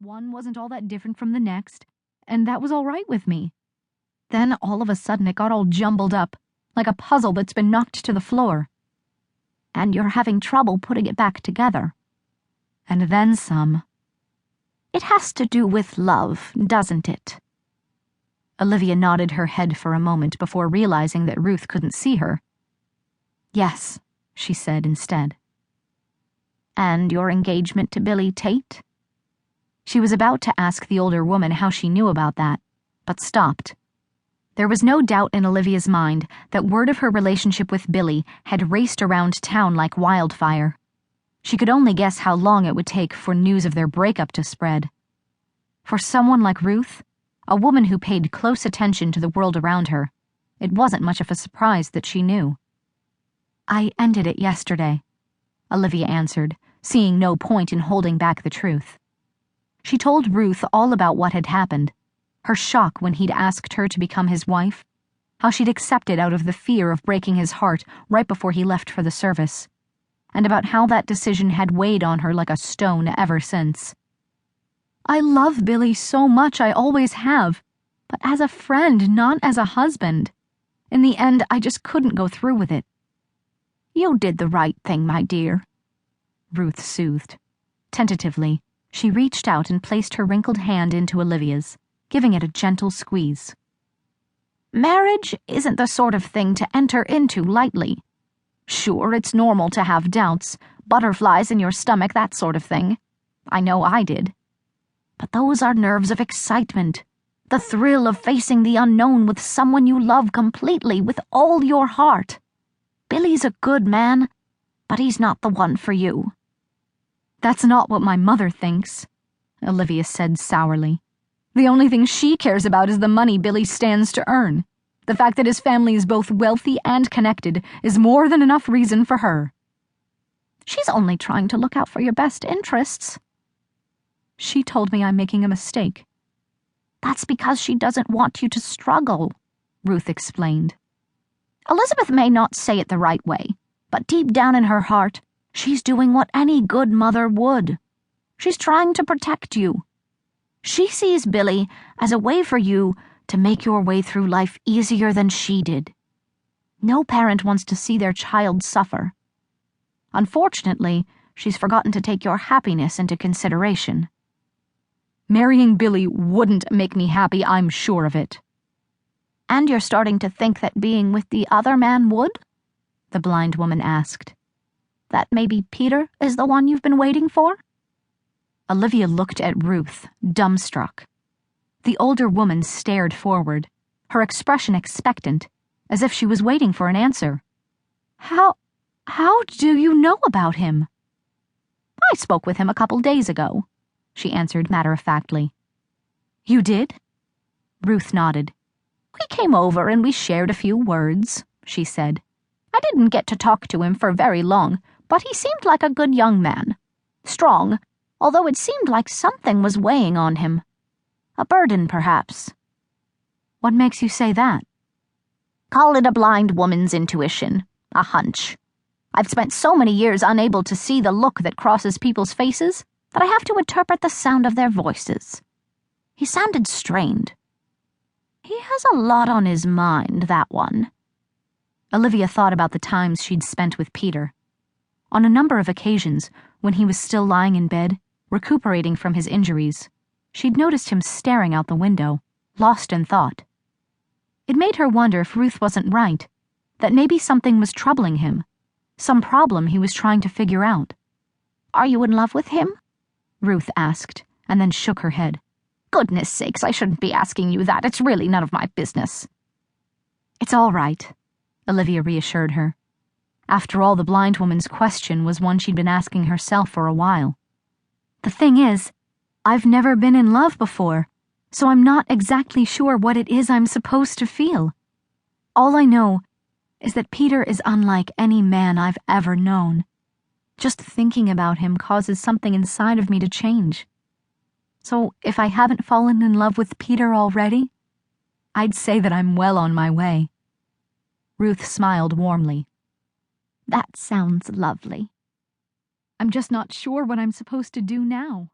One wasn't all that different from the next, and that was all right with me. Then all of a sudden it got all jumbled up, like a puzzle that's been knocked to the floor. And you're having trouble putting it back together. And then some. It has to do with love, doesn't it? Olivia nodded her head for a moment before realizing that Ruth couldn't see her. Yes, she said instead. And your engagement to Billy Tate? She was about to ask the older woman how she knew about that, but stopped. There was no doubt in Olivia's mind that word of her relationship with Billy had raced around town like wildfire. She could only guess how long it would take for news of their breakup to spread. For someone like Ruth, a woman who paid close attention to the world around her, it wasn't much of a surprise that she knew. I ended it yesterday, Olivia answered, seeing no point in holding back the truth. She told Ruth all about what had happened, her shock when he'd asked her to become his wife, how she'd accepted out of the fear of breaking his heart right before he left for the service, and about how that decision had weighed on her like a stone ever since. I love Billy so much, I always have, but as a friend, not as a husband. In the end, I just couldn't go through with it. You did the right thing, my dear, Ruth soothed. Tentatively, she reached out and placed her wrinkled hand into Olivia's, giving it a gentle squeeze. Marriage isn't the sort of thing to enter into lightly. Sure, it's normal to have doubts, butterflies in your stomach, that sort of thing. I know I did. But those are nerves of excitement, the thrill of facing the unknown with someone you love completely, with all your heart. Billy's a good man, but he's not the one for you. That's not what my mother thinks, Olivia said sourly. The only thing she cares about is the money Billy stands to earn. The fact that his family is both wealthy and connected is more than enough reason for her. She's only trying to look out for your best interests. She told me I'm making a mistake. That's because she doesn't want you to struggle, Ruth explained. Elizabeth may not say it the right way, but deep down in her heart, she's doing what any good mother would. She's trying to protect you. She sees Billy as a way for you to make your way through life easier than she did. No parent wants to see their child suffer. Unfortunately, she's forgotten to take your happiness into consideration. Marrying Billy wouldn't make me happy, I'm sure of it. And you're starting to think that being with the other man would? The blind woman asked. That maybe Peter is the one you've been waiting for? Olivia looked at Ruth, dumbstruck. The older woman stared forward, her expression expectant, as if she was waiting for an answer. How do you know about him? I spoke with him a couple days ago, she answered matter-of-factly. You did? Ruth nodded. We came over and we shared a few words, she said. I didn't get to talk to him for very long, but he seemed like a good young man. Strong, although it seemed like something was weighing on him. A burden, perhaps. What makes you say that? Call it a blind woman's intuition, a hunch. I've spent so many years unable to see the look that crosses people's faces that I have to interpret the sound of their voices. He sounded strained. He has a lot on his mind, that one. Olivia thought about the times she'd spent with Peter. On a number of occasions, when he was still lying in bed, recuperating from his injuries, she'd noticed him staring out the window, lost in thought. It made her wonder if Ruth wasn't right, that maybe something was troubling him, some problem he was trying to figure out. Are you in love with him? Ruth asked, and then shook her head. Goodness sakes, I shouldn't be asking you that. It's really none of my business. It's all right, Olivia reassured her. After all, the blind woman's question was one she'd been asking herself for a while. The thing is, I've never been in love before, so I'm not exactly sure what it is I'm supposed to feel. All I know is that Peter is unlike any man I've ever known. Just thinking about him causes something inside of me to change. So if I haven't fallen in love with Peter already, I'd say that I'm well on my way. Ruth smiled warmly. That sounds lovely. I'm just not sure what I'm supposed to do now.